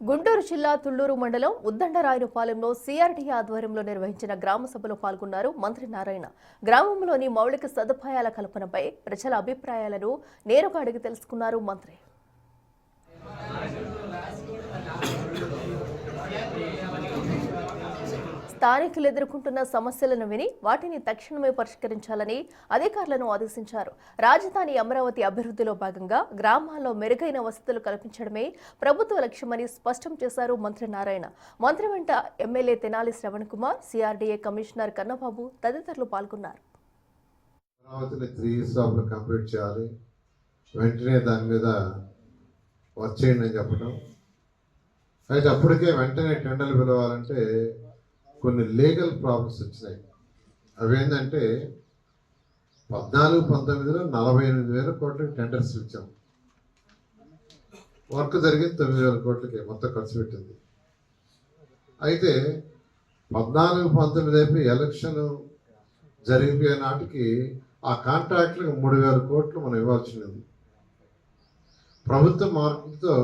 గుంటూరు జిల్లా తుళ్లూరు మండలం ఉద్దండరాయునిపాలెంలో సిఆర్డీఏ ఆధ్వర్యంలో నిర్వహించిన గ్రామ సభలో పాల్గొన్నారు మంత్రి నారాయణ. గ్రామంలోని మౌలిక సదుపాయాల కల్పనపై ప్రజల అభిప్రాయాలను నేరుగా అడిగి తెలుసుకున్నారు మంత్రి. స్థానికులు ఎదుర్కొంటున్న సమస్యలను విని వాటిని తక్షణమే పరిష్కరించాలని అధికారులను ఆదేశించారు. రాజధాని అమరావతి అభివృద్ధిలో భాగంగా గ్రామాల్లో మెరుగైన వసతులు కల్పించడమే ప్రభుత్వ లక్ష్యమని స్పష్టం చేశారు మంత్రి నారాయణ. మంత్రి వెంట MLA Tenali Shravan Kumar, CRDA commissioner Kannababu తదితరులు పాల్గొన్నారు. వెంటనే దాని మీద వచ్చేయండి అని చెప్పడం, అయితే అప్పటికే వెంటనే టెండర్లు పిలవాలంటే కొన్ని లీగల్ ప్రాబ్లమ్స్ వచ్చినాయి. అవేంటంటే 14-19లో 48,000 కోట్లకి టెండర్స్ ఇచ్చాం. వర్క్ జరిగింది 9,000 కోట్లకి మొత్తం ఖర్చు పెట్టింది. అయితే 14-19 అయిపోయి ఎలక్షన్ జరిగిపోయే నాటికి ఆ కాంట్రాక్ట్లకు 3,000 కోట్లు మనం ఇవ్వాల్సింది. ప్రభుత్వ మార్పుతో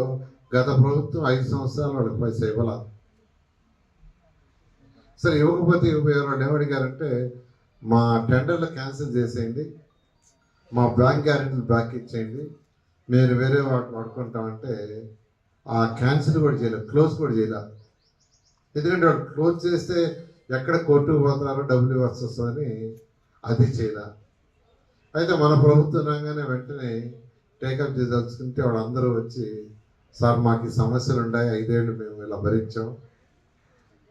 గత ప్రభుత్వం 5 సంవత్సరాలు వాళ్ళకి పైసా ఇవ్వాలి. సరే ఇవ్వకపోతే వాళ్ళు ఏమడిగారంటే మా టెండర్లు క్యాన్సిల్ చేసేయండి, మా బ్యాంక్ గ్యారెంటీలు బ్యాక్ ఇచ్చేయండి, మీరు వేరే వాడుకుంటామంటే ఆ క్యాన్సిల్ కూడా చేయలేదు, క్లోజ్ కూడా చేయలేదు. ఎందుకంటే వాళ్ళు క్లోజ్ చేస్తే ఎక్కడ కోర్టుకు పోతున్నారో డబ్బులు ఇవ్వాల్సి వస్తుందని అది చేయలే. అయితే మన ప్రభుత్వం రాగానే వెంటనే టేకప్ చేయదలుచుకుంటే వాళ్ళందరూ వచ్చి, సార్ మాకు ఈ సమస్యలు ఉన్నాయి, 5 ఏళ్ళు మేము ఇలా భరించాం,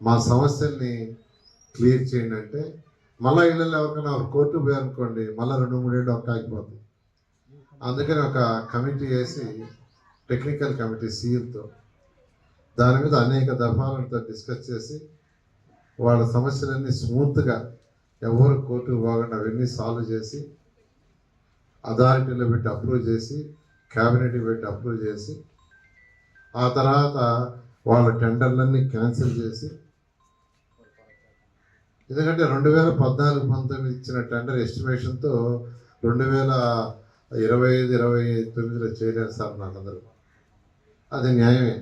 మా సమస్యల్ని క్లియర్ చేయండి అంటే మళ్ళీ ఇళ్ళల్లో ఎవరికైనా కోర్టు పోయారనుకోండి మళ్ళీ 2-3 ఏళ్ళు ఒక ఆగిపోతుంది. అందుకని ఒక కమిటీ వేసి, టెక్నికల్ కమిటీ సీఎల్తో దాని మీద అనేక దఫాలతో డిస్కస్ చేసి వాళ్ళ సమస్యలన్నీ స్మూత్గా ఎవరు కోర్టుకు పోకుండా అవన్నీ సాల్వ్ చేసి అథారిటీలో పెట్టి అప్రూవ్ చేసి క్యాబినెట్కి పెట్టి అప్రూవ్ చేసి ఆ తర్వాత వాళ్ళ టెండర్లన్నీ క్యాన్సిల్ చేసి, ఎందుకంటే 2014-19 ఇచ్చిన టెండర్ ఎస్టిమేషన్తో 2025-29లో చేయలేదు సార్ నాకందరూ. అది న్యాయమే.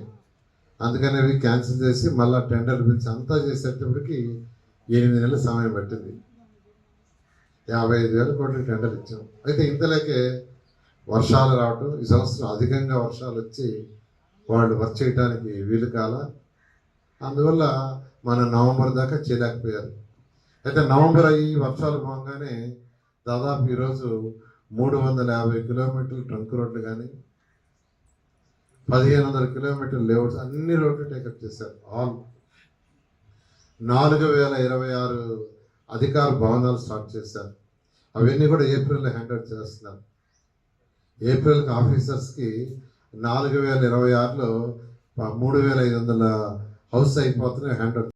అందుకని అవి క్యాన్సిల్ చేసి మళ్ళీ టెండర్ పిలిచి అంతా చేసేటప్పటికి 8 నెలల సమయం పట్టింది. 55,000 కోట్ల టెండర్ ఇచ్చాం. అయితే ఇంతలోకే వర్షాలు రావటం, ఈ సంవత్సరం అధికంగా వర్షాలు వచ్చి వాళ్ళు వర్క్ చేయడానికి వీలు కాల, అందువల్ల మన నవంబర్ దాకా చేయలేకపోయారు. అయితే నవంబర్ అయ్యి వర్షాలు పోగానే దాదాపు ఈరోజు 350 కిలోమీటర్లు ట్రంక్ రోడ్లు కానీ 1,500 కిలోమీటర్లు లేఅవుట్స్ అన్ని రోడ్లు టేకప్ చేశారు. ఆల్ 4,026 అధికార భవనాలు స్టార్ట్ చేశారు. అవన్నీ కూడా ఏప్రిల్లో హ్యాండ్ ఓవర్ చేస్తున్నారు. ఏప్రిల్కి ఆఫీసర్స్కి 4,026లో 3,500 హౌస్ అయిపోతున్నాయి హ్యాండ్ ఓవర్